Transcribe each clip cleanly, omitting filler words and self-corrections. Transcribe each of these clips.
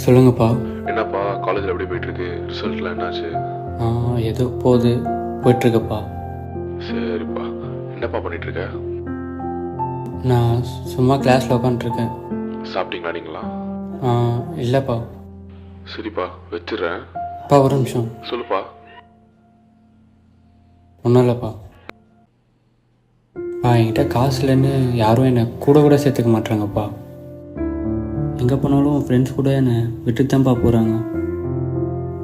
சொல்லுங்கப்பா. என்னப்பா காலேஜில் எப்படி போயிட்டுருக்கு? ரிசல்ட்லாம் என்னாச்சு? ஏதோ போயிட்டுருக்கப்பா. சரிப்பா. என்னப்பா பண்ணிகிட்ருக்க? நான் சும்மா கிளாஸில் உட்காந்துருக்கேன். சாப்பிட்டீங்களா நீங்களா? இல்லைப்பா. சரிப்பா வச்சிடுறேன். அப்பா ஒரு நிமிஷம். சொல்லுப்பா. ஒன்றும் இல்லைப்பா. என்கிட்ட காசு இல்லைன்னு யாரும் என்னை கூட சேர்த்துக்க மாட்டாங்கப்பா. எங்கே போனாலும் ஃப்ரெண்ட்ஸ் கூட என்னை விட்டு தான்ப்பா போகிறாங்க.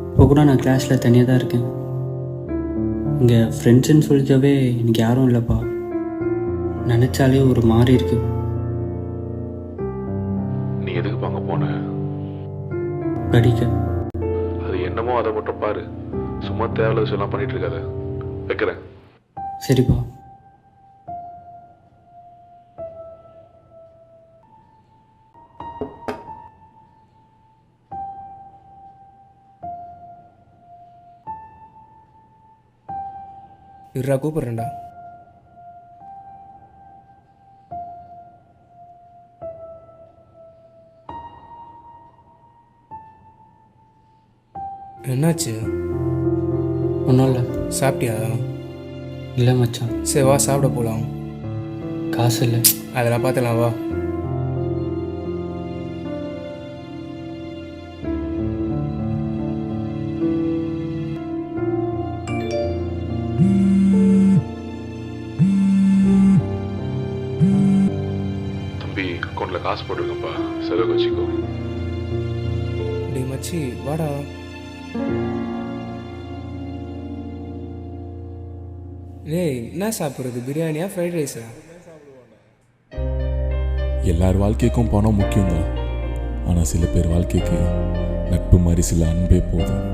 இப்போ கூட நான் கிளாஸில் தனியாக தான் இருக்கேன். இங்கே ஃப்ரெண்ட்ஸுன்னு சொல்லிக்கவே எனக்கு யாரும் இல்லைப்பா. நினச்சாலே ஒரு மாதிரி இருக்கு. நீ எதுக்கு அங்கே போன? படிக்க. அது என்னமோ அதை மட்டும் பாரு. சும்மா தேவையில்ல விஷயம்லாம் பண்ணிட்டு இருக்காத. வைக்கிறேன். சரிப்பா. இருடா கூப்பிட்றேன்டா. என்னாச்சு? ஒன்றும் இல்லை. சாப்பிட்டியா? இல்லை மச்சான். சரி வா சாப்பிட போகலாம். காசு இல்லை. அதெல்லாம் பார்த்துலாம் வா. தம்பி அக்கௌண்ட்டில் காசு போட்டுருக்கப்பா, செலவு வச்சுக்கோ. டேய் மச்சி வாடா. டேய் என்ன சாப்பிட்றது? பிரியாணியா ஃப்ரைட் ரைஸா? எல்லார் வாழ்க்கைக்கும் பணம் முக்கியம்தான். ஆனால் சில பேர் வாழ்க்கைக்கு நட்பு மாதிரி சில அன்பே போதும்.